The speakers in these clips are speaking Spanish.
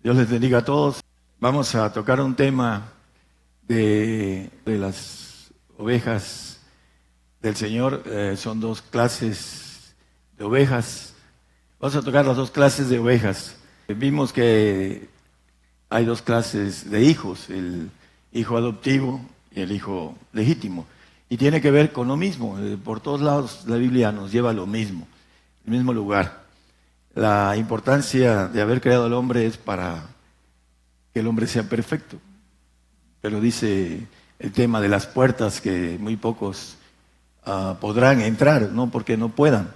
Dios les bendiga a todos. Vamos a tocar un tema de las ovejas del Señor. Son dos clases de ovejas. Vamos a tocar las dos clases de ovejas. Vimos que hay dos clases de hijos, el hijo adoptivo y el hijo legítimo. Y tiene que ver con lo mismo. Por todos lados la Biblia nos lleva a lo mismo, el mismo lugar. La importancia de haber creado al hombre es para que el hombre sea perfecto. Pero dice el tema de las puertas que muy pocos podrán entrar, no porque no puedan,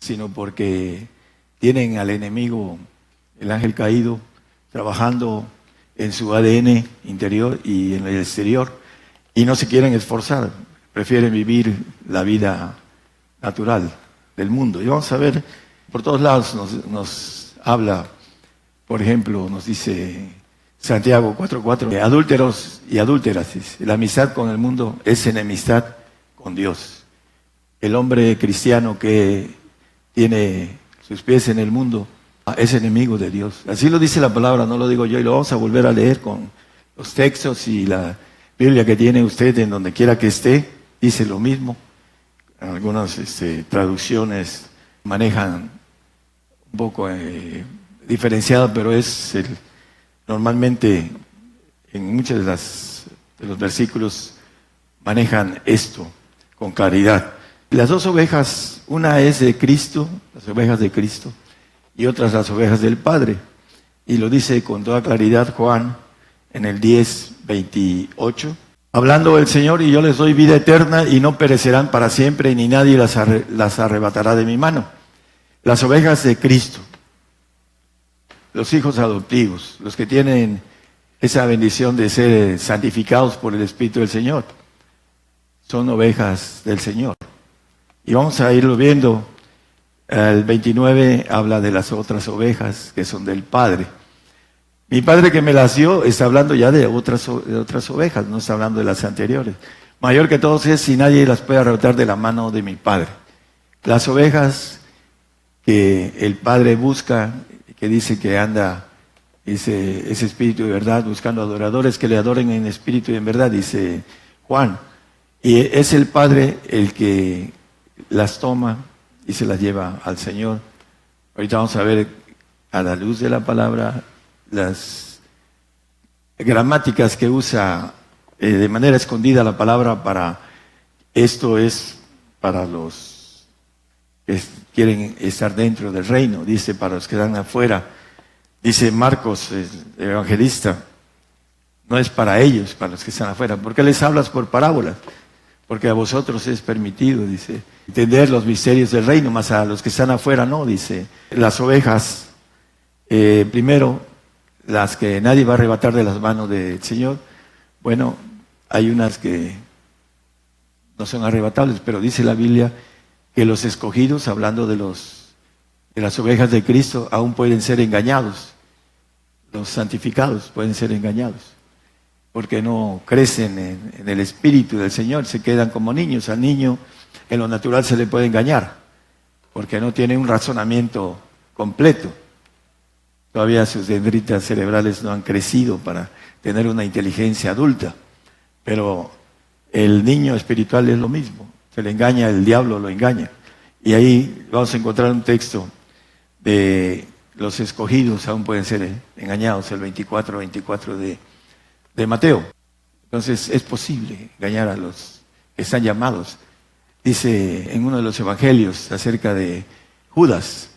sino porque tienen al enemigo, el ángel caído, trabajando en su ADN interior y en el exterior, y no se quieren esforzar, prefieren vivir la vida natural del mundo. Y vamos a ver, por todos lados nos habla, por ejemplo, nos dice Santiago 4:4, adúlteros y adúlteras, la amistad con el mundo es enemistad con Dios. El hombre cristiano que tiene sus pies en el mundo es enemigo de Dios. Así lo dice la palabra, no lo digo yo, y lo vamos a volver a leer con los textos y la Biblia que tiene usted en donde quiera que esté, dice lo mismo. Algunas traducciones manejan un poco diferenciado, pero es normalmente en muchos de los versículos manejan esto con claridad. Las dos ovejas, una es de Cristo, las ovejas de Cristo, y otras las ovejas del Padre. Y lo dice con toda claridad Juan en el 10:28. Hablando el Señor, y yo les doy vida eterna y no perecerán para siempre, ni nadie las arrebatará de mi mano. Las ovejas de Cristo, los hijos adoptivos, los que tienen esa bendición de ser santificados por el Espíritu del Señor, son ovejas del Señor. Y vamos a irlo viendo. El 29 habla de las otras ovejas que son del Padre. Mi Padre que me las dio está hablando ya de otras ovejas, no está hablando de las anteriores. Mayor que todos es, y nadie las puede arrebatar de la mano de mi Padre. Las ovejas que el Padre busca, que dice que anda ese espíritu de verdad, buscando adoradores que le adoren en espíritu y en verdad, dice Juan. Y es el Padre el que las toma y se las lleva al Señor. Ahorita vamos a ver a la luz de la palabra las gramáticas que usa de manera escondida la palabra para esto es para los que quieren estar dentro del reino, dice para los que están afuera, dice Marcos, el evangelista, no es para ellos, para los que están afuera. ¿Por qué les hablas por parábolas? Porque a vosotros es permitido, dice, entender los misterios del reino, mas a los que están afuera no, dice. Las ovejas, primero, las que nadie va a arrebatar de las manos del Señor, bueno, hay unas que no son arrebatables, pero dice la Biblia que los escogidos, hablando de las ovejas de Cristo, aún pueden ser engañados. Los santificados pueden ser engañados, porque no crecen en el Espíritu del Señor, se quedan como niños. Al niño en lo natural se le puede engañar, porque no tiene un razonamiento completo. Todavía sus dendritas cerebrales no han crecido para tener una inteligencia adulta. Pero el niño espiritual es lo mismo. Se le engaña, el diablo lo engaña. Y ahí vamos a encontrar un texto de los escogidos, aún pueden ser engañados, el 24 de Mateo. Entonces es posible engañar a los que están llamados. Dice en uno de los evangelios acerca de Judas,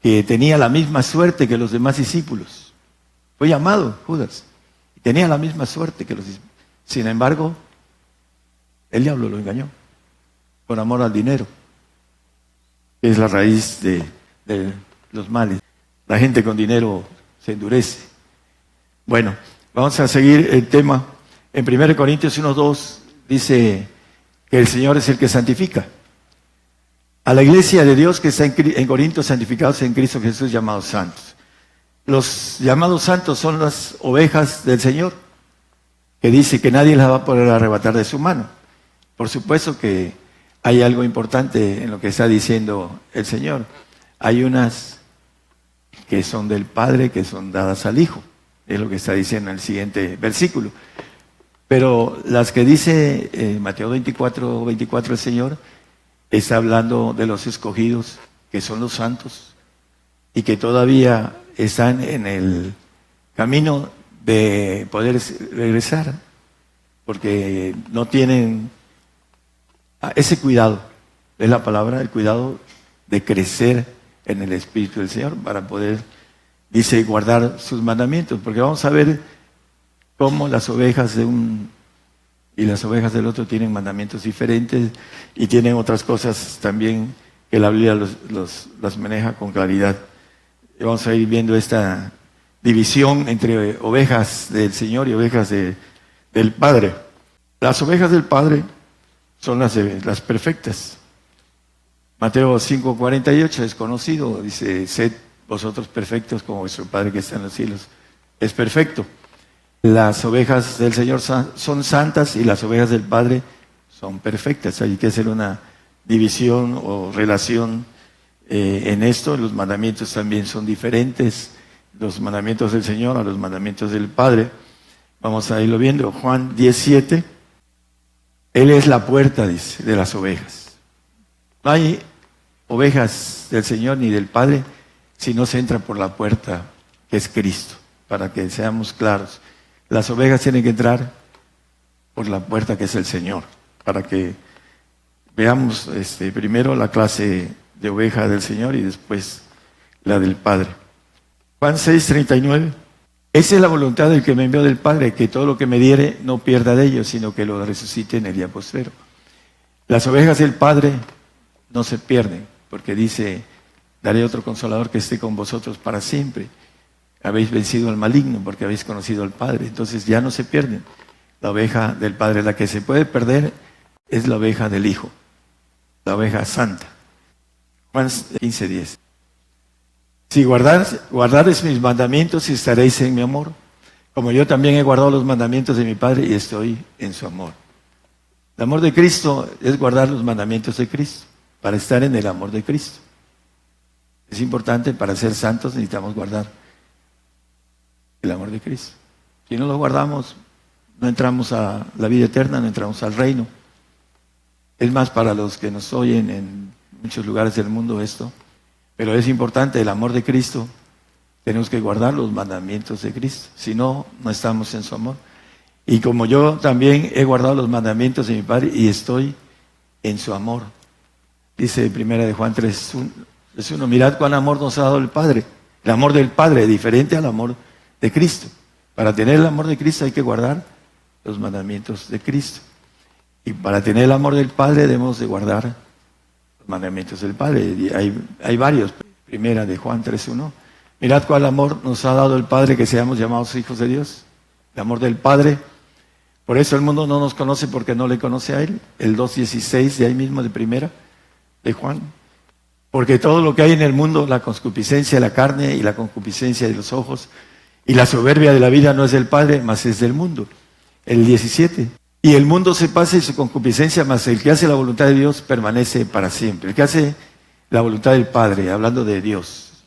que tenía la misma suerte que los demás discípulos. Fue llamado Judas, y tenía la misma suerte que los discípulos. Sin embargo, el diablo lo engañó, por amor al dinero, que es la raíz de los males. La gente con dinero se endurece. Bueno, vamos a seguir el tema. En 1 Corintios 1:2 dice que el Señor es el que santifica. A la iglesia de Dios que está en Corinto, santificados en Cristo Jesús, llamados santos. Los llamados santos son las ovejas del Señor, que dice que nadie las va a poder arrebatar de su mano. Por supuesto que hay algo importante en lo que está diciendo el Señor. Hay unas que son del Padre, que son dadas al Hijo. Es lo que está diciendo en el siguiente versículo. Pero las que dice Mateo 24, 24 el Señor, está hablando de los escogidos, que son los santos, y que todavía están en el camino de poder regresar, porque no tienen ese cuidado, es la palabra, el cuidado de crecer en el Espíritu del Señor para poder, dice, guardar sus mandamientos, porque vamos a ver cómo las ovejas de un y las ovejas del otro tienen mandamientos diferentes y tienen otras cosas también que la Biblia las maneja con claridad. Y vamos a ir viendo esta división entre ovejas del Señor y ovejas del Padre. Las ovejas del Padre son las perfectas. Mateo 5:48 es conocido, dice, sed vosotros perfectos como vuestro Padre que está en los cielos es perfecto. Las ovejas del Señor son santas y las ovejas del Padre son perfectas. Hay que hacer una división o relación en esto. Los mandamientos también son diferentes, los mandamientos del Señor a los mandamientos del Padre. Vamos a irlo viendo. Juan 17, Él es la puerta, dice, de las ovejas. No hay ovejas del Señor ni del Padre si no se entra por la puerta que es Cristo, para que seamos claros. Las ovejas tienen que entrar por la puerta que es el Señor, para que veamos primero la clase de oveja del Señor y después la del Padre. Juan 6:39. Esa es la voluntad del que me envió del Padre, que todo lo que me diere no pierda de ellos, sino que lo resucite en el día postrero. Las ovejas del Padre no se pierden, porque dice, daré otro consolador que esté con vosotros para siempre. Habéis vencido al maligno porque habéis conocido al Padre. Entonces ya no se pierden. La oveja del Padre, la que se puede perder es la oveja del Hijo, la oveja santa. Juan 15:10. Si guardareis mis mandamientos y estaréis en mi amor, como yo también he guardado los mandamientos de mi Padre y estoy en su amor. El amor de Cristo es guardar los mandamientos de Cristo, para estar en el amor de Cristo. Es importante, para ser santos necesitamos guardar el amor de Cristo. Si no lo guardamos, no entramos a la vida eterna, no entramos al reino. Es más, para los que nos oyen en muchos lugares del mundo esto, pero es importante el amor de Cristo. Tenemos que guardar los mandamientos de Cristo, si no, no estamos en su amor. Y como yo también he guardado los mandamientos de mi Padre y estoy en su amor. Dice primera de Juan 3:1, mirad cuán amor nos ha dado el Padre. El amor del Padre es diferente al amor de Cristo. Para tener el amor de Cristo hay que guardar los mandamientos de Cristo. Y para tener el amor del Padre debemos de guardar los mandamientos del Padre. Y hay varios. Primera de Juan 3:1. Mirad cuál amor nos ha dado el Padre, que seamos llamados hijos de Dios. El amor del Padre. Por eso el mundo no nos conoce, porque no le conoce a Él. El 2:16 de ahí mismo de primera de Juan. Porque todo lo que hay en el mundo, la concupiscencia de la carne y la concupiscencia de los ojos y la soberbia de la vida no es del Padre, mas es del mundo. El 17. Y el mundo se pasa y su concupiscencia, mas el que hace la voluntad de Dios permanece para siempre. El que hace la voluntad del Padre, hablando de Dios,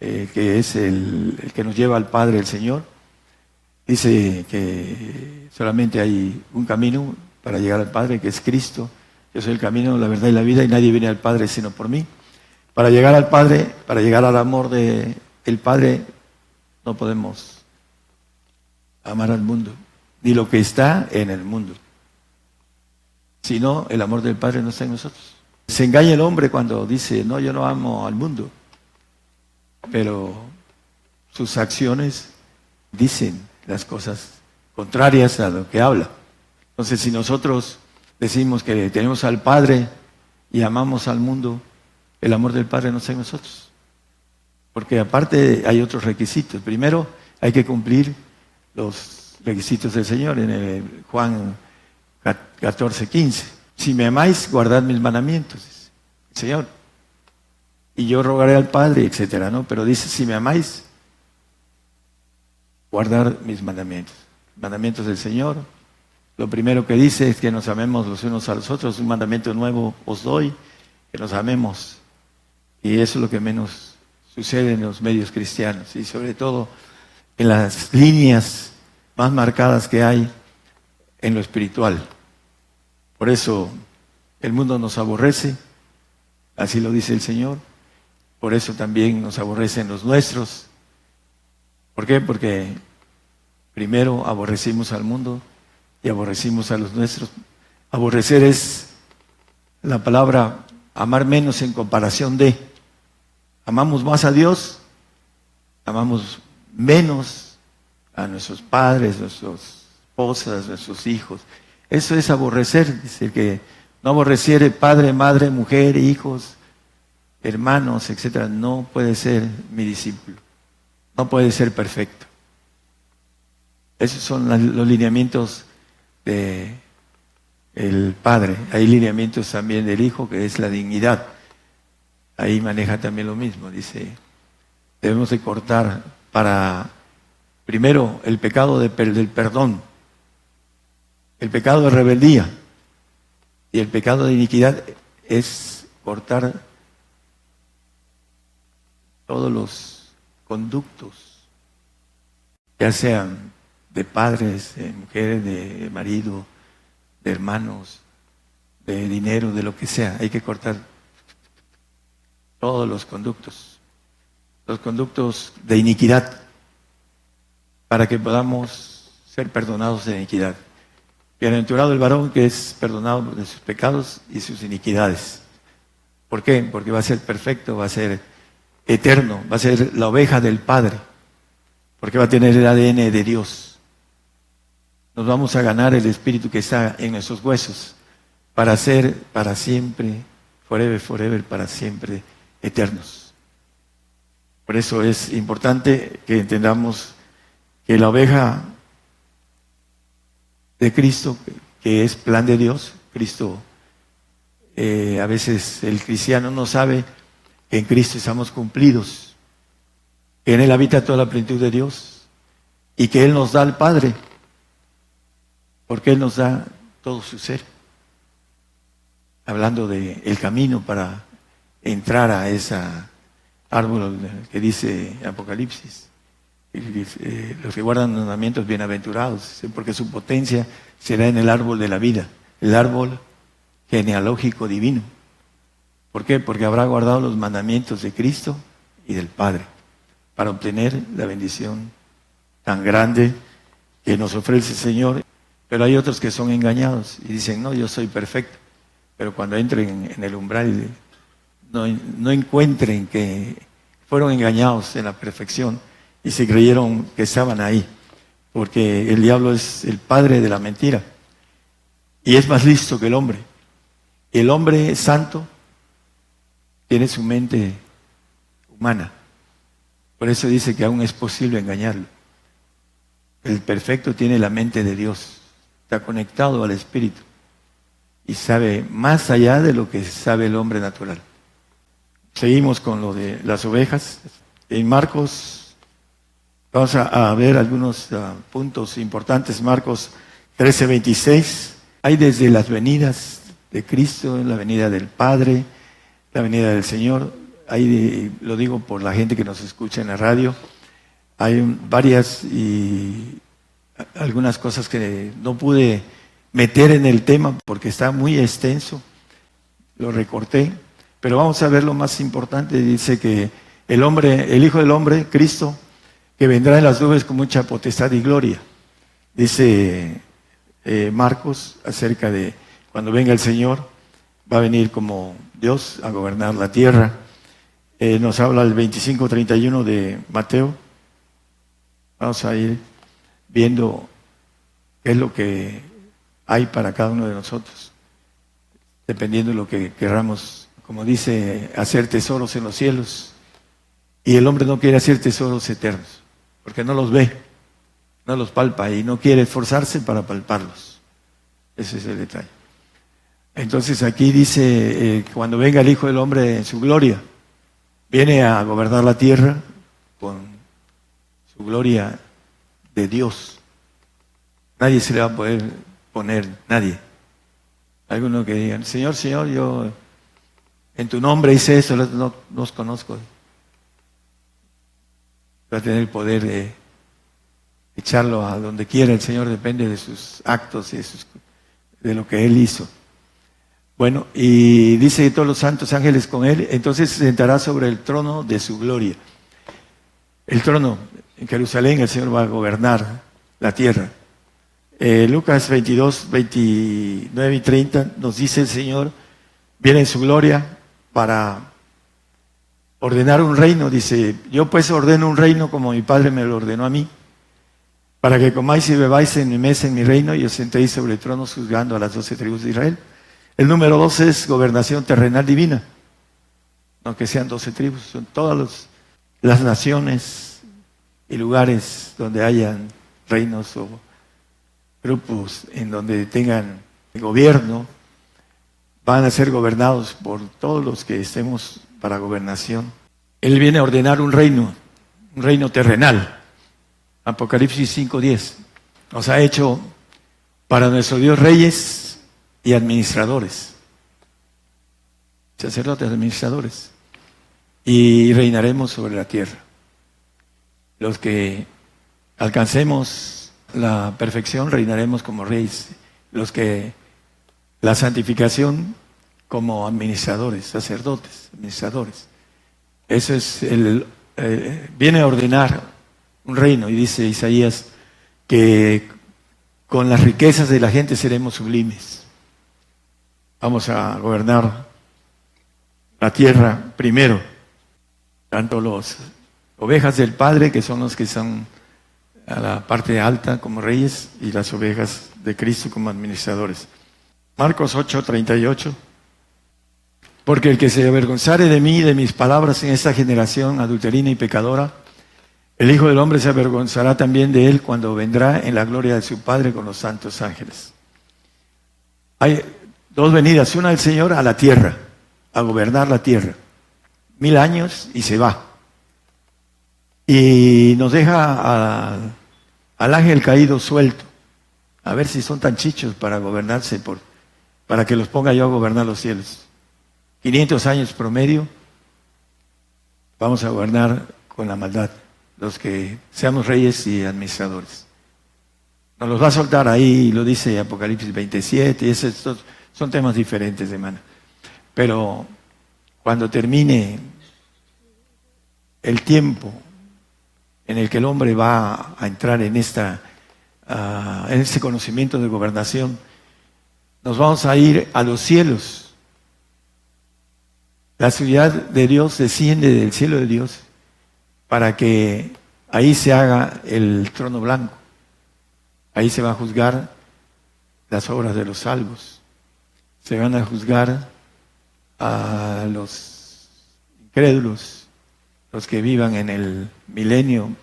que es el que nos lleva al Padre, el Señor, dice que solamente hay un camino para llegar al Padre, que es Cristo. Yo soy el camino, la verdad y la vida, y nadie viene al Padre sino por mí. Para llegar al Padre, para llegar al amor del Padre, no podemos amar al mundo, ni lo que está en el mundo. Si no, el amor del Padre no está en nosotros. Se engaña el hombre cuando dice, no, yo no amo al mundo. Pero sus acciones dicen las cosas contrarias a lo que habla. Entonces, si nosotros decimos que tenemos al Padre y amamos al mundo, el amor del Padre no está en nosotros. Porque aparte hay otros requisitos. Primero, hay que cumplir los requisitos del Señor en el Juan 14:15. Si me amáis, guardad mis mandamientos, dice el Señor. Y yo rogaré al Padre, etcétera, ¿no? Pero dice, si me amáis, guardar mis mandamientos. Mandamientos del Señor. Lo primero que dice es que nos amemos los unos a los otros. Un mandamiento nuevo os doy, que nos amemos. Y eso es lo que menos sucede en los medios cristianos y sobre todo en las líneas más marcadas que hay en lo espiritual. Por eso el mundo nos aborrece, así lo dice el Señor. Por eso también nos aborrecen los nuestros. ¿Por qué? Porque primero aborrecimos al mundo y aborrecimos a los nuestros. Aborrecer es la palabra amar menos en comparación de. Amamos más a Dios, amamos menos a nuestros padres, nuestras esposas, nuestros hijos. Eso es aborrecer. Dice que no aborreciere padre, madre, mujer, hijos, hermanos, etcétera, no puede ser mi discípulo. No puede ser perfecto. Esos son los lineamientos del Padre. Hay lineamientos también del Hijo, que es la dignidad. Ahí maneja también lo mismo. Dice, debemos de cortar para, primero, el pecado del perdón, el pecado de rebeldía y el pecado de iniquidad es cortar todos los conductos, ya sean de padres, de mujeres, de marido, de hermanos, de dinero, de lo que sea. Hay que cortar todos los conductos de iniquidad, para que podamos ser perdonados de iniquidad. Bienaventurado el varón que es perdonado de sus pecados y sus iniquidades. ¿Por qué? Porque va a ser perfecto, va a ser eterno, va a ser la oveja del Padre, porque va a tener el ADN de Dios. Nos vamos a ganar el espíritu que está en nuestros huesos para ser para siempre, forever, forever, para siempre eternos. Por eso es importante que entendamos que la oveja de Cristo, que es plan de Dios, Cristo, a veces el cristiano no sabe que en Cristo estamos cumplidos, que en Él habita toda la plenitud de Dios y que Él nos da al Padre, porque Él nos da todo su ser. Hablando de el camino para entrar a esa árbol que dice Apocalipsis, los que guardan los mandamientos bienaventurados, porque su potencia será en el árbol de la vida, el árbol genealógico divino. ¿Por qué? Porque habrá guardado los mandamientos de Cristo y del Padre para obtener la bendición tan grande que nos ofrece el Señor. Pero hay otros que son engañados y dicen, no, yo soy perfecto. Pero cuando entren en el umbral no encuentren que fueron engañados en la perfección y se creyeron que estaban ahí. Porque el diablo es el padre de la mentira y es más listo que el hombre. El hombre santo tiene su mente humana. Por eso dice que aún es posible engañarlo. El perfecto tiene la mente de Dios. Está conectado al Espíritu y sabe más allá de lo que sabe el hombre natural. Seguimos con lo de las ovejas. En Marcos, vamos a ver algunos puntos importantes. Marcos 13:26. Hay desde las venidas de Cristo, la venida del Padre, la venida del Señor. Ahí lo digo por la gente que nos escucha en la radio. Hay varias y algunas cosas que no pude meter en el tema porque está muy extenso. Lo recorté. Pero vamos a ver lo más importante. Dice que el Hijo del Hombre, Cristo, que vendrá en las nubes con mucha potestad y gloria. Dice Marcos acerca de cuando venga el Señor, va a venir como Dios a gobernar la tierra. Nos habla el 25:31 de Mateo. Vamos a ir viendo qué es lo que hay para cada uno de nosotros, dependiendo de lo que queramos, como dice, hacer tesoros en los cielos. Y el hombre no quiere hacer tesoros eternos, porque no los ve, no los palpa y no quiere esforzarse para palparlos. Ese es el detalle. Entonces aquí dice, cuando venga el Hijo del Hombre en su gloria, viene a gobernar la tierra con su gloria de Dios. Nadie se le va a poder poner, nadie. Algunos que digan, Señor, Señor, yo en tu nombre hice eso, no os conozco. va a tener el poder de echarlo a donde quiera. El Señor depende de sus actos y de lo que Él hizo. Bueno, y dice que todos los santos ángeles con Él, entonces se sentará sobre el trono de su gloria. El trono en Jerusalén, el Señor va a gobernar la tierra. Lucas 22, 29 y 30 nos dice el Señor, viene en su gloria para ordenar un reino. Dice, yo pues ordeno un reino como mi Padre me lo ordenó a mí, para que comáis y bebáis en mi mesa, en mi reino, y os sentéis sobre el trono juzgando a las 12 tribus de Israel. El número 12 es gobernación terrenal divina, no que sean 12 tribus, son todas las naciones y lugares donde hayan reinos o grupos en donde tengan gobierno, van a ser gobernados por todos los que estemos para gobernación. Él viene a ordenar un reino terrenal. Apocalipsis 5:10. Nos ha hecho para nuestro Dios reyes y administradores, sacerdotes administradores, y reinaremos sobre la tierra. Los que alcancemos la perfección reinaremos como reyes, los que la santificación como administradores, sacerdotes, administradores. Eso es viene a ordenar un reino, y dice Isaías que con las riquezas de la gente seremos sublimes. Vamos a gobernar la tierra primero, tanto las ovejas del Padre, que son los que son a la parte alta como reyes, y las ovejas de Cristo como administradores. Marcos 8:38. Porque el que se avergonzare de mí y de mis palabras en esta generación adulterina y pecadora, el Hijo del Hombre se avergonzará también de él cuando vendrá en la gloria de su Padre con los santos ángeles. Hay dos venidas, una del Señor a la tierra, a gobernar la tierra. 1000 años y se va. Y nos deja al ángel caído suelto. A ver si son tan chichos para gobernarse, para que los ponga yo a gobernar los cielos. 500 años promedio, vamos a gobernar con la maldad, los que seamos reyes y administradores. Nos los va a soltar ahí, lo dice Apocalipsis 27, y estos son temas diferentes, hermano. Pero cuando termine el tiempo en el que el hombre va a entrar en este conocimiento de gobernación, nos vamos a ir a los cielos. La ciudad de Dios desciende del cielo de Dios para que ahí se haga el trono blanco. Ahí se va a juzgar las obras de los salvos. Se van a juzgar a los incrédulos, los que vivan en el milenio,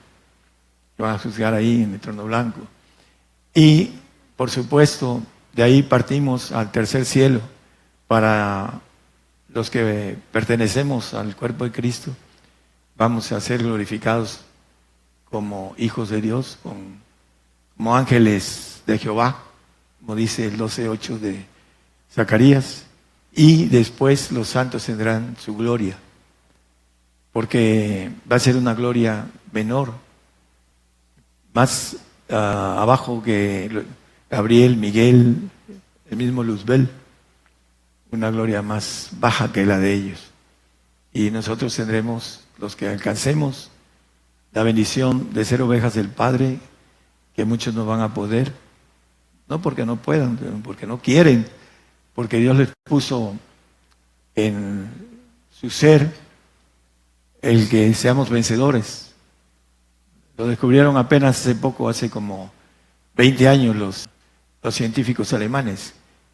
se van a juzgar ahí en el trono blanco. Y, por supuesto, de ahí partimos al tercer cielo para los que pertenecemos al cuerpo de Cristo. Vamos a ser glorificados como hijos de Dios, como ángeles de Jehová, como dice el 12:8 de Zacarías. Y después los santos tendrán su gloria, porque va a ser una gloria menor, más abajo que Gabriel, Miguel, el mismo Luzbel, una gloria más baja que la de ellos. Y nosotros tendremos, los que alcancemos la bendición de ser ovejas del Padre, que muchos no van a poder, no porque no puedan, pero porque no quieren, porque Dios les puso en su ser el que seamos vencedores. Lo descubrieron apenas hace poco, hace como 20 años los científicos alemanes,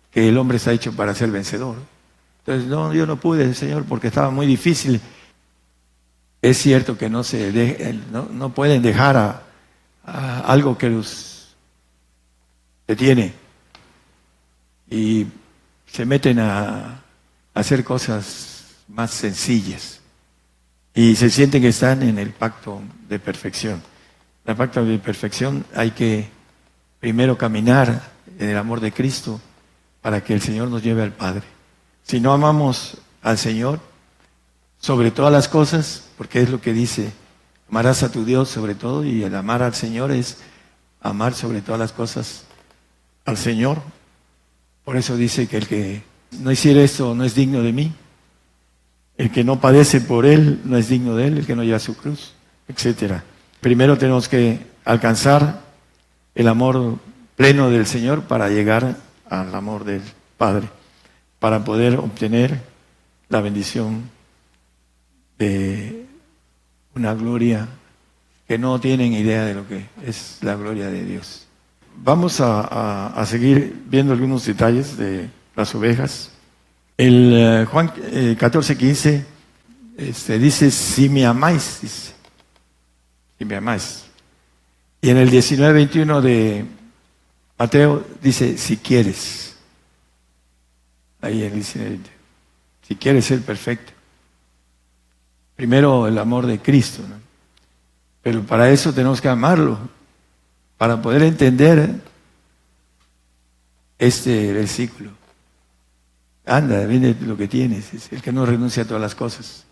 que el hombre está hecho para ser vencedor. Entonces, no, yo no pude, Señor, porque estaba muy difícil. Es cierto que no pueden dejar a algo que los detiene y se meten a hacer cosas más sencillas y se sienten que están en el pacto de perfección. En el pacto de perfección hay que primero caminar en el amor de Cristo para que el Señor nos lleve al Padre. Si no amamos al Señor sobre todas las cosas, porque es lo que dice Amarás a tu Dios sobre todo, y el amar al Señor es amar sobre todas las cosas al Señor. Por eso dice que el que no hiciera esto no es digno de mí. El que no padece por Él no es digno de Él, el que no lleva su cruz, etcétera. Primero tenemos que alcanzar el amor pleno del Señor para llegar al amor del Padre, para poder obtener la bendición de una gloria que no tienen idea de lo que es la gloria de Dios. Vamos a seguir viendo algunos detalles de las ovejas. El Juan 14:15 dice, si me amáis, dice, si me amáis. Y en el 19:21 de Mateo dice, si quieres. Ahí él dice, si quieres ser perfecto. Primero el amor de Cristo, ¿no? Pero para eso tenemos que amarlo, para poder entender este versículo. Anda, vende lo que tienes. El que no renuncia a todas las cosas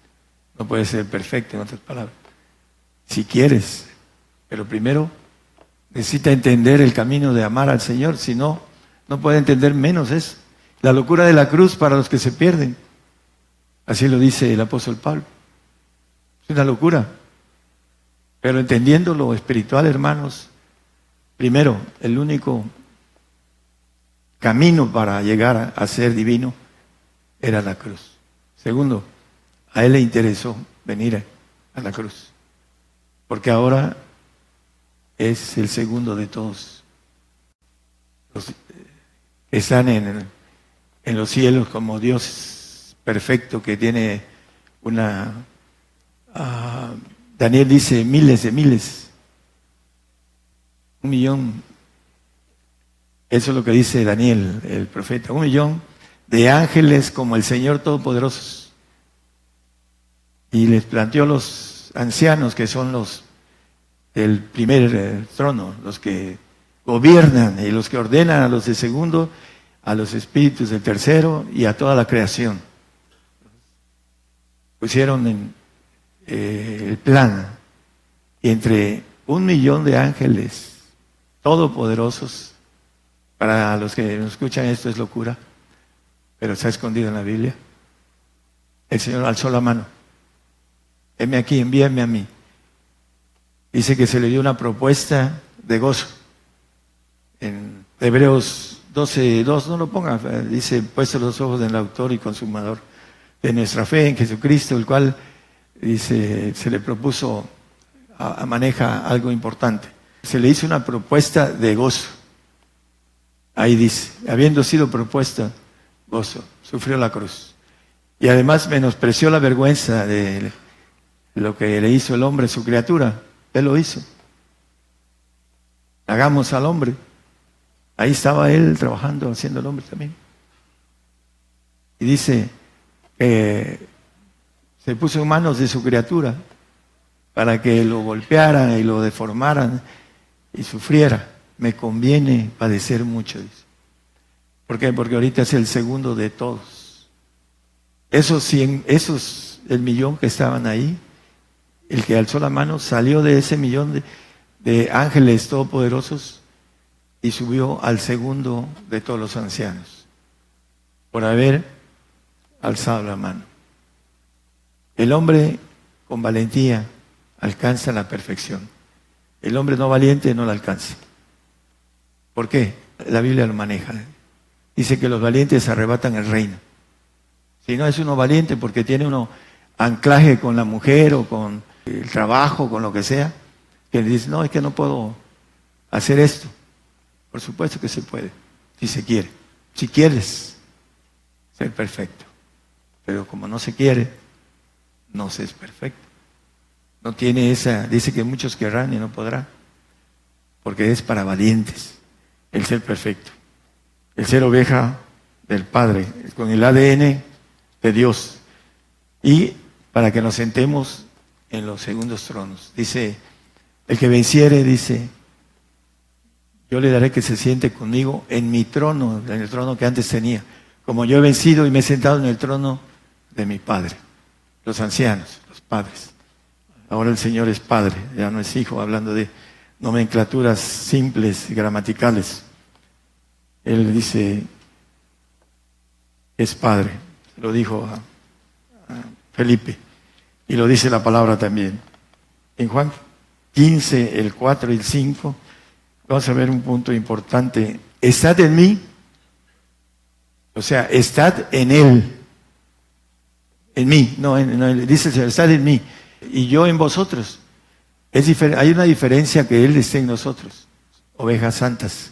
no puede ser perfecto, en otras palabras. Si quieres, pero primero necesita entender el camino de amar al Señor, si no, no puede entender menos eso. La locura de la cruz para los que se pierden. Así lo dice el apóstol Pablo. Es una locura. Pero entendiendo lo espiritual, hermanos, primero, el único camino para llegar a ser divino era la cruz. Segundo, a Él le interesó venir a la cruz, porque ahora es el segundo de todos los que están en los cielos, como Dios perfecto que tiene una... Daniel dice miles de miles, 1.000.000. Eso es lo que dice Daniel, el profeta, 1.000.000 de ángeles como el Señor Todopoderoso. Y les planteó los ancianos, que son los del primer trono, los que gobiernan y los que ordenan a los del segundo, a los espíritus del tercero y a toda la creación. Pusieron en el plan, y entre 1.000.000 de ángeles todopoderosos. Para los que nos escuchan, esto es locura, pero está escondido en la Biblia. El Señor alzó la mano. Heme aquí, envíame a mí. Dice que se le dio una propuesta de gozo. En Hebreos 12:2, no lo ponga, dice, puestos los ojos en el autor y consumador de nuestra fe, en Jesucristo, el cual, dice, se le propuso, maneja algo importante. Se le hizo una propuesta de gozo. Ahí dice, habiendo sido propuesta, gozo, sufrió la cruz. Y además menospreció la vergüenza de lo que le hizo el hombre, su criatura. Él lo hizo. Hagamos al hombre. Ahí estaba él trabajando, haciendo el hombre también. Y dice que se puso en manos de su criatura para que lo golpearan y lo deformaran y sufriera. Me conviene padecer mucho, dice. ¿Por qué? Porque ahorita es el segundo de todos. Esos 100, el 1.000.000 que estaban ahí, el que alzó la mano salió de ese 1.000.000 de ángeles todopoderosos y subió al segundo de todos los ancianos por haber alzado la mano. El hombre con valentía alcanza la perfección. El hombre no valiente no la alcanza. ¿Por qué? La Biblia lo maneja. Dice que los valientes arrebatan el reino. Si no es uno valiente porque tiene uno anclaje con la mujer o con el trabajo, con lo que sea, que le dice, no, es que no puedo hacer esto. Por supuesto que se puede, si se quiere. Si quieres ser perfecto. Pero como no se quiere, no se es perfecto. No tiene esa, dice que muchos querrán y no podrán. Porque es para valientes el ser perfecto. El ser oveja del Padre, con el ADN de Dios. Y para que nos sentemos en los segundos tronos. Dice, el que venciere, dice, yo le daré que se siente conmigo en mi trono, en el trono que antes tenía. Como yo he vencido y me he sentado en el trono de mi Padre. Los ancianos, los padres. Ahora el Señor es Padre, ya no es Hijo, hablando de nomenclaturas simples y gramaticales. Él dice, es Padre. Lo dijo a Felipe y lo dice la palabra también. En Juan 15, el 4 y el 5, vamos a ver un punto importante. Estad en mí, o sea, estad en Él. En mí, no, dice el Señor, estad en mí y yo en vosotros. Hay una diferencia que Él esté en nosotros. Ovejas santas,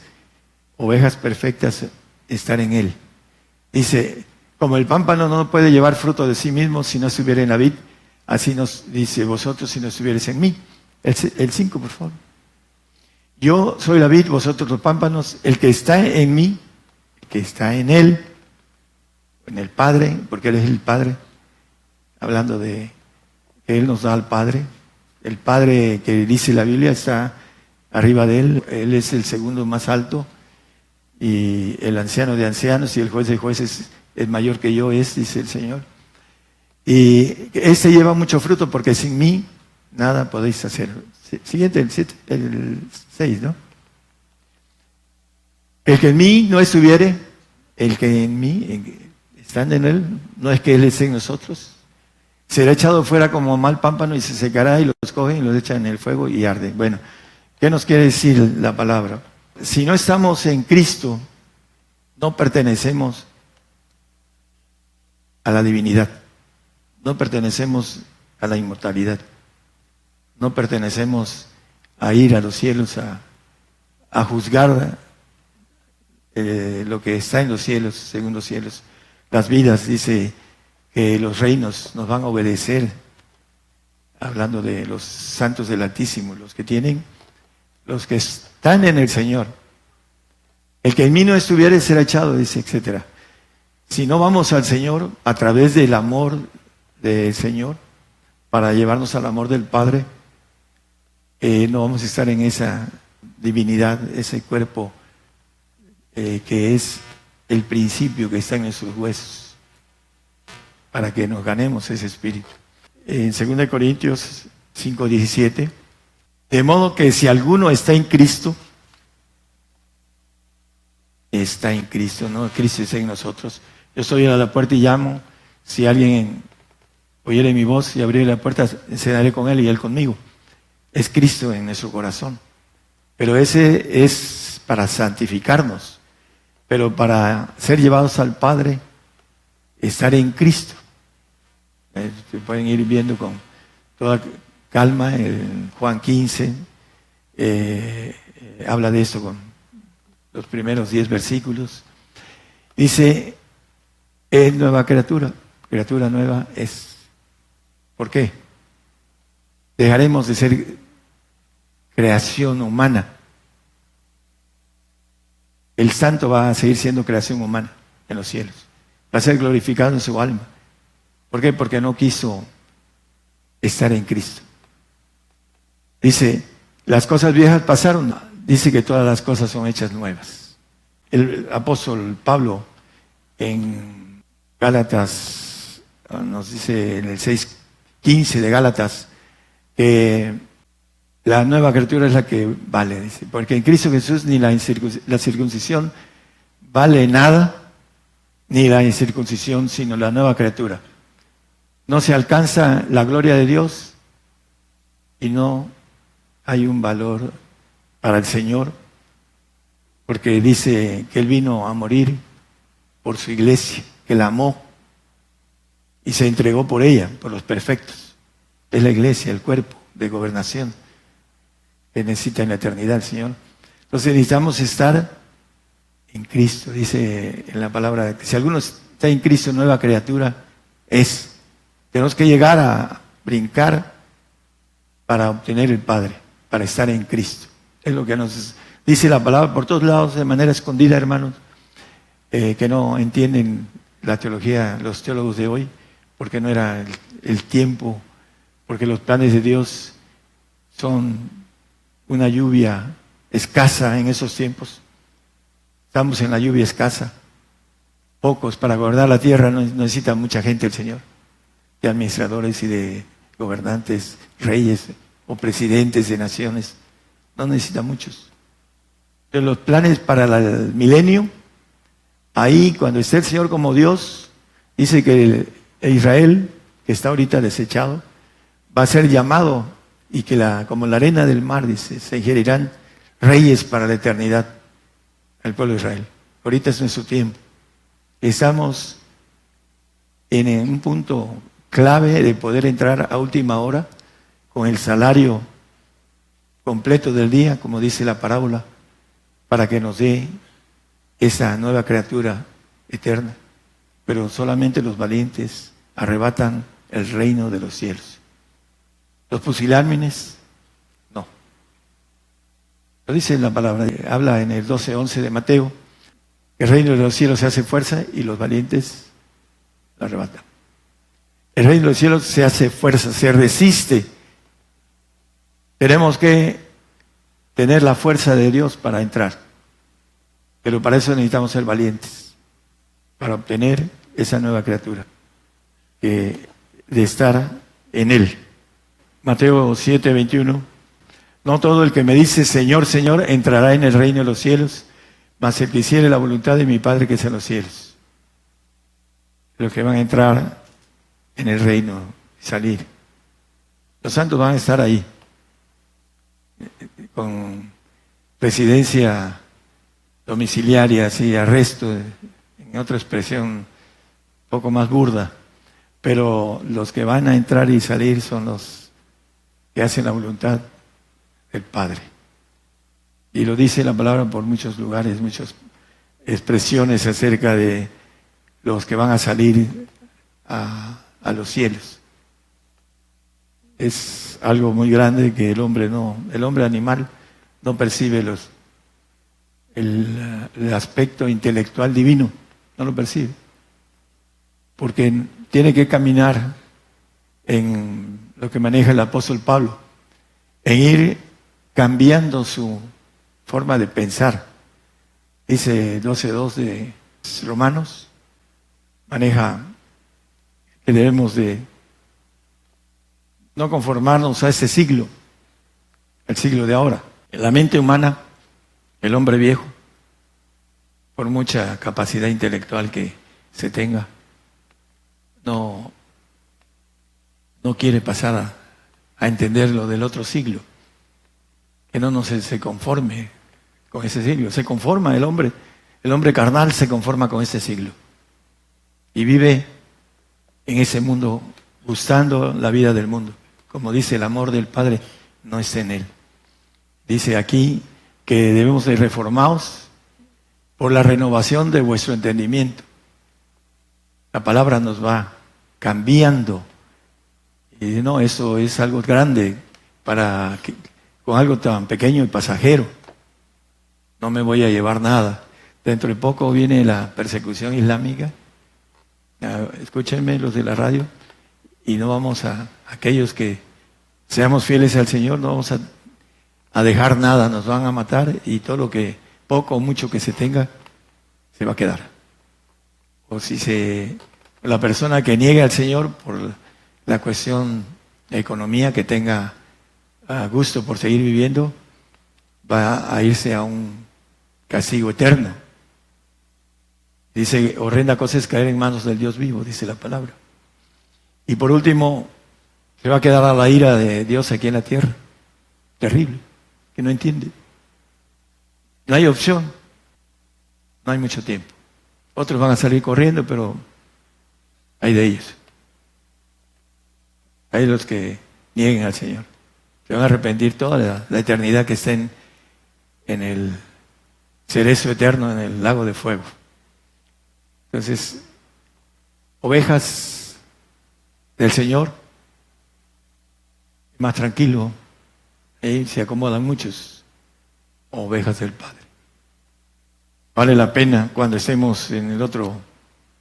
ovejas perfectas, estar en Él. Dice, como el pámpano no puede llevar fruto de sí mismo si no estuviera en la vid, así nos dice vosotros si no estuvierais en mí. El 5, por favor. Yo soy la vid, vosotros los pámpanos. El que está en mí, el que está en Él, en el Padre, porque Él es el Padre, hablando de que Él nos da al Padre. El Padre que dice la Biblia está arriba de Él. Él es el segundo más alto y el anciano de ancianos y el juez de jueces es mayor que yo, dice el Señor. Y este lleva mucho fruto porque sin mí nada podéis hacer. Siguiente, el 6, ¿no? El que en mí no estuviere, el que en mí, están en Él, no es que Él esté en nosotros. Será echado fuera como mal pámpano y se secará y los cogen y los echan en el fuego y arden. Bueno, ¿qué nos quiere decir la palabra? Si no estamos en Cristo, no pertenecemos a la divinidad, no pertenecemos a la inmortalidad, no pertenecemos a ir a los cielos a juzgar lo que está en los cielos, según los cielos. Las vidas, dice que los reinos nos van a obedecer, hablando de los santos del Altísimo, los que están en el Señor. El que en mí no estuviere será echado, dice, etcétera. Si no vamos al Señor a través del amor del Señor, para llevarnos al amor del Padre, no vamos a estar en esa divinidad, ese cuerpo que es el principio que está en nuestros huesos, para que nos ganemos ese espíritu. En 2 Corintios 5:17, de modo que si alguno está en Cristo, ¿no? Cristo está en nosotros. Yo estoy a la puerta y llamo. Si alguien oyere mi voz y abriere la puerta, cenaré con él y él conmigo. Es Cristo en nuestro corazón. Pero ese es para santificarnos. Pero para ser llevados al Padre, estar en Cristo. Se pueden ir viendo con toda calma. En Juan 15 habla de esto con los primeros 10 versículos. Dice, es nueva criatura nueva es. ¿Por qué? Dejaremos de ser creación humana. El santo va a seguir siendo creación humana en los cielos. Va a ser glorificado en su alma. ¿Por qué? Porque no quiso estar en Cristo. Dice, las cosas viejas pasaron. Dice que todas las cosas son hechas nuevas. El apóstol Pablo en Gálatas nos dice en el 6:15 de Gálatas que la nueva criatura es la que vale, dice, porque en Cristo Jesús ni la circuncisión vale nada, ni la incircuncisión, sino la nueva criatura. No se alcanza la gloria de Dios y no hay un valor para el Señor, porque dice que Él vino a morir por su iglesia, que la amó y se entregó por ella, por los perfectos. Es la iglesia, el cuerpo de gobernación que necesita en la eternidad el Señor. Entonces necesitamos estar en Cristo. Dice en la palabra que si alguno está en Cristo, nueva criatura es. Tenemos que llegar a brincar para obtener el Padre, para estar en Cristo. Es lo que nos dice la palabra por todos lados, de manera escondida, hermanos, que no entienden la teología, los teólogos de hoy, porque no era el tiempo, porque los planes de Dios son una lluvia escasa en esos tiempos. Estamos en la lluvia escasa. Pocos para guardar la tierra, no necesita mucha gente el Señor, de administradores y de gobernantes, reyes o presidentes de naciones. No necesita muchos. De los planes para el milenio, ahí cuando esté el Señor como Dios, dice que Israel, que está ahorita desechado, va a ser llamado y que como la arena del mar, dice, se ingerirán reyes para la eternidad al pueblo de Israel. Ahorita es nuestro tiempo. Estamos en un punto clave de poder entrar a última hora con el salario completo del día, como dice la parábola, para que nos dé esa nueva criatura eterna. Pero solamente los valientes arrebatan el reino de los cielos. Los pusilánimes, no. Lo dice la palabra, habla en el 12:11 de Mateo, el reino de los cielos se hace fuerza y los valientes lo arrebatan. El reino de los cielos se hace fuerza, se resiste. Tenemos que tener la fuerza de Dios para entrar. Pero para eso necesitamos ser valientes, para obtener esa nueva criatura, de estar en Él. Mateo 7:21. No todo el que me dice Señor, Señor, entrará en el reino de los cielos, mas el que hiciere la voluntad de mi Padre que es en los cielos. Los que van a entrar en el reino y salir. Los santos van a estar ahí, con residencia domiciliaria, así, arresto, en otra expresión un poco más burda. Pero los que van a entrar y salir son los que hacen la voluntad del Padre. Y lo dice la palabra por muchos lugares, muchas expresiones acerca de los que van a salir a los cielos. Es algo muy grande que el hombre animal no percibe el aspecto intelectual divino, no lo percibe. Porque tiene que caminar en lo que maneja el apóstol Pablo, en ir cambiando su forma de pensar. Dice 12:2 de Romanos, maneja que debemos de no conformarnos a ese siglo, el siglo de ahora. En la mente humana, el hombre viejo, por mucha capacidad intelectual que se tenga, no quiere pasar a entender lo del otro siglo. Que no se conforme con ese siglo. Se conforma el hombre carnal se conforma con ese siglo. Y vive en ese mundo, gustando la vida del mundo. Como dice, el amor del Padre no está en él. Dice aquí que debemos de reformados por la renovación de vuestro entendimiento. La palabra nos va cambiando. Y no, eso es algo grande con algo tan pequeño y pasajero. No me voy a llevar nada. Dentro de poco viene la persecución islámica. Escúchenme los de la radio. Y no vamos aquellos que seamos fieles al Señor, no vamos a dejar nada, nos van a matar y todo lo que, poco o mucho que se tenga, se va a quedar. O si la persona que niegue al Señor por la cuestión de economía, que tenga gusto por seguir viviendo, va a irse a un castigo eterno. Dice, horrenda cosa es caer en manos del Dios vivo, dice la palabra. Y por último, se va a quedar a la ira de Dios aquí en la tierra. Terrible, que no entiende. No hay opción, no hay mucho tiempo. Otros van a salir corriendo, pero hay de ellos. Hay los que nieguen al Señor. Se van a arrepentir toda la eternidad que estén en el cerezo eterno, en el lago de fuego. Entonces, ovejas del Señor, más tranquilo, ahí se acomodan muchos, ovejas del Padre. Vale la pena cuando estemos en el otro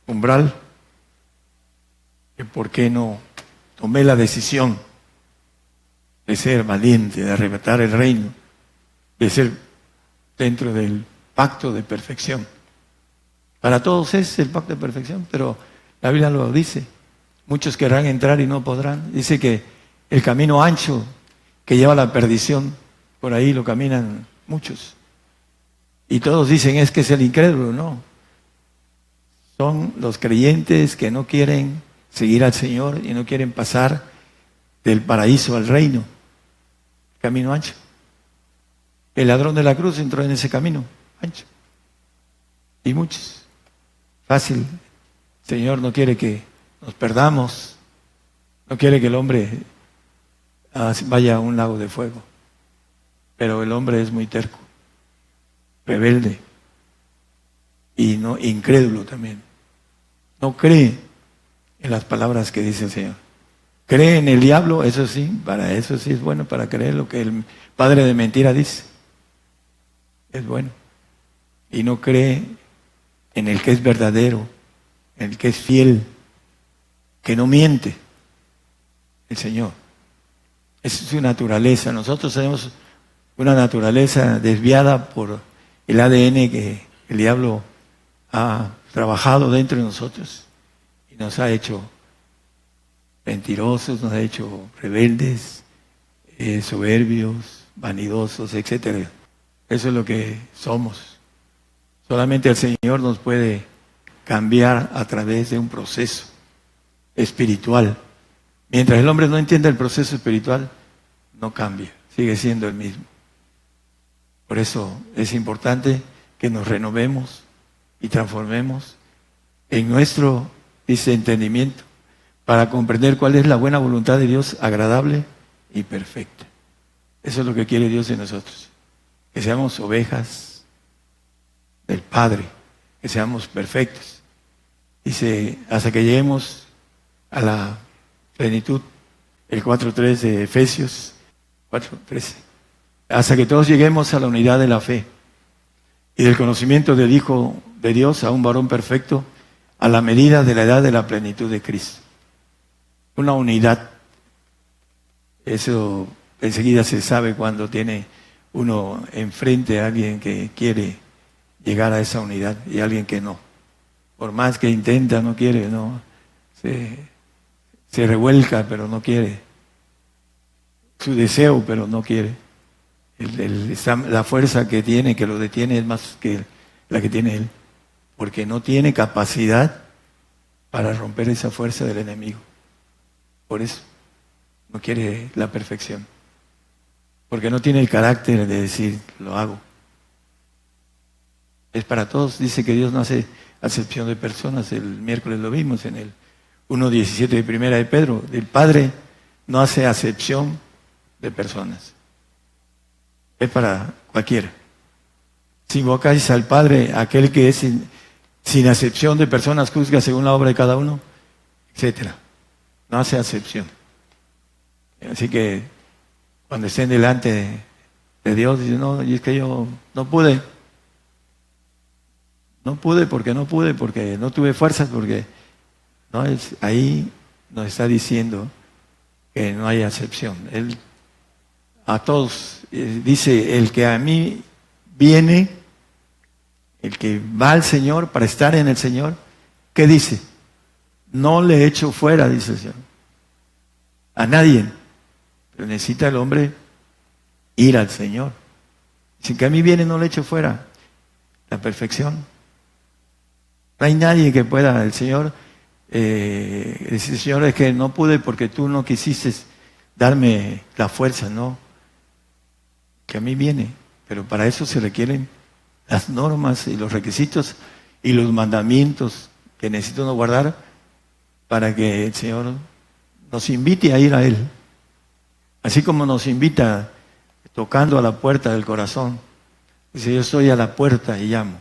umbral, que por qué no tomé la decisión de ser valiente, de arrebatar el reino, de ser dentro del pacto de perfección. Para todos es el pacto de perfección, pero la Biblia lo dice. Muchos querrán entrar y no podrán. Dice que el camino ancho que lleva a la perdición. Por ahí lo caminan muchos. Y todos dicen es que es el incrédulo. No. Son los creyentes que no quieren seguir al Señor y no quieren pasar del paraíso al reino. Camino ancho. El ladrón de la cruz entró en ese camino ancho. Y muchos. Fácil. El Señor no quiere que nos perdamos. No quiere que el hombre vaya a un lago de fuego. Pero el hombre es muy terco, rebelde y no incrédulo también. No cree en las palabras que dice el Señor. Cree en el diablo, eso sí, para eso sí es bueno, para creer lo que el padre de mentira dice. Es bueno. Y no cree en el que es verdadero, en el que es fiel, que no miente, el Señor. Esa es su naturaleza. Nosotros tenemos una naturaleza desviada por el ADN que el diablo ha trabajado dentro de nosotros y nos ha hecho mentirosos, nos ha hecho rebeldes, soberbios, vanidosos, etc. Eso es lo que somos. Solamente el Señor nos puede cambiar a través de un proceso espiritual. Mientras el hombre no entienda el proceso espiritual, no cambia, sigue siendo el mismo. Por eso es importante que nos renovemos y transformemos en nuestro entendimiento para comprender cuál es la buena voluntad de Dios, agradable y perfecta. Eso es lo que quiere Dios de nosotros. Que seamos ovejas del Padre, que seamos perfectos. Dice, hasta que lleguemos a la plenitud, el 4.3 de Efesios 4.13. Hasta que todos lleguemos a la unidad de la fe y del conocimiento del Hijo de Dios, a un varón perfecto, a la medida de la edad de la plenitud de Cristo. Una unidad. Eso enseguida se sabe cuando tiene uno enfrente a alguien que quiere llegar a esa unidad y alguien que no. Por más que intenta, no quiere, no. Se revuelca, pero no quiere. Su deseo, pero no quiere. La fuerza que tiene, que lo detiene, es más que la que tiene él. Porque no tiene capacidad para romper esa fuerza del enemigo. Por eso no quiere la perfección. Porque no tiene el carácter de decir, lo hago. Es para todos. Dice que Dios no hace acepción de personas. El miércoles lo vimos en el 1.17 de Primera de Pedro. El Padre no hace acepción de personas. Es para cualquiera. Si invocáis al Padre, aquel que es sin acepción de personas, juzga según la obra de cada uno, etcétera. No hace acepción. Así que cuando estén delante de Dios, dicen, no, y es que yo no pude. No pude porque no tuve fuerzas, porque no es, ahí nos está diciendo que no hay acepción. Él a todos dice, el que a mí viene, el que va al Señor para estar en el Señor, ¿qué dice? No le echo fuera, dice el Señor. A nadie. Pero necesita el hombre ir al Señor. Si que a mí viene, no le echo fuera. La perfección. No hay nadie que pueda. El Señor dice, Señor, es que no pude porque tú no quisiste darme la fuerza, no. Que a mí viene. Pero para eso se requieren las normas y los requisitos y los mandamientos que necesito no guardar para que el Señor nos invite a ir a Él. Así como nos invita tocando a la puerta del corazón. Dice, yo estoy a la puerta y llamo.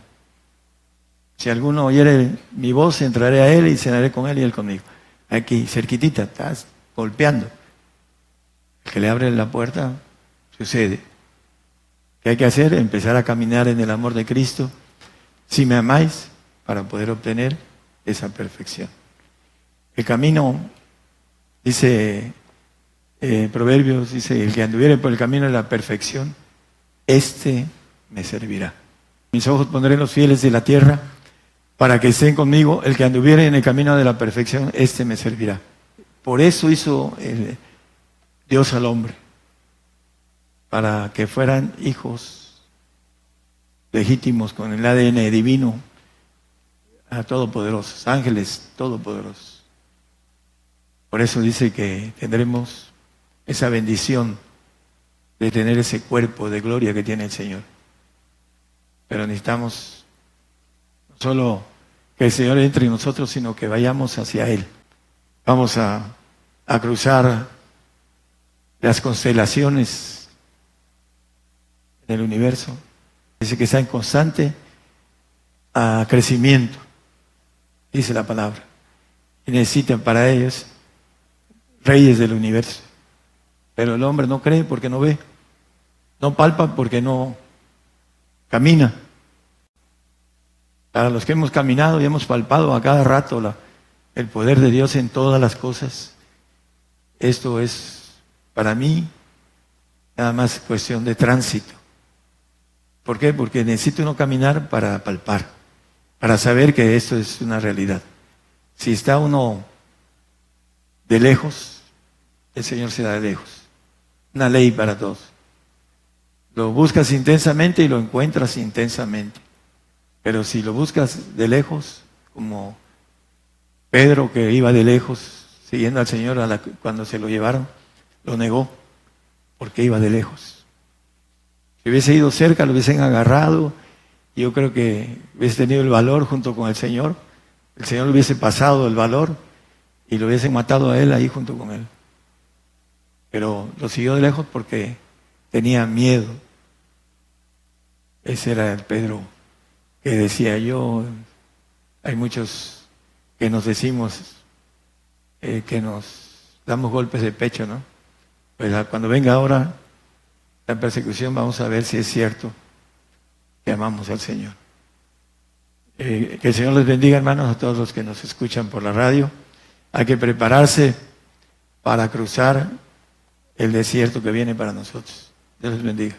Si alguno oyere mi voz, entraré a Él y cenaré con Él y Él conmigo. Aquí, cerquitita, estás golpeando. El que le abre la puerta, sucede. ¿Qué hay que hacer? Empezar a caminar en el amor de Cristo. Si me amáis, para poder obtener esa perfección. El camino, dice Proverbios, dice, el que anduviere por el camino de la perfección, este me servirá. Mis ojos pondré en los fieles de la tierra, para que estén conmigo. El que anduviere en el camino de la perfección, este me servirá. Por eso hizo Dios al hombre, para que fueran hijos legítimos con el ADN divino a todopoderosos, ángeles todopoderosos. Por eso dice que tendremos esa bendición de tener ese cuerpo de gloria que tiene el Señor. Pero necesitamos no solo que el Señor entre en nosotros, sino que vayamos hacia Él. Vamos a cruzar las constelaciones en el universo. Dice que está en constante crecimiento, dice la palabra. Y necesitan para ellos reyes del universo. Pero el hombre no cree porque no ve, no palpa porque no camina. Para los que hemos caminado y hemos palpado a cada rato el poder de Dios en todas las cosas, esto es para mí nada más cuestión de tránsito. ¿Por qué? Porque necesita uno caminar para palpar, para saber que esto es una realidad. Si está uno de lejos, el Señor se da de lejos. Una ley para todos. Lo buscas intensamente y lo encuentras intensamente. Pero si lo buscas de lejos, como Pedro, que iba de lejos siguiendo al Señor cuando se lo llevaron, lo negó porque iba de lejos. Si hubiese ido cerca, lo hubiesen agarrado, y yo creo que hubiese tenido el valor junto con el Señor le hubiese pasado el valor y lo hubiesen matado a él ahí junto con él. Pero lo siguió de lejos porque tenía miedo. Ese era el Pedro que decía yo. Hay muchos que nos decimos que nos damos golpes de pecho, ¿no? Pues cuando venga ahora la persecución, vamos a ver si es cierto que amamos al Señor. Que el Señor les bendiga, hermanos, a todos los que nos escuchan por la radio. Hay que prepararse para cruzar el desierto que viene para nosotros. Dios les bendiga.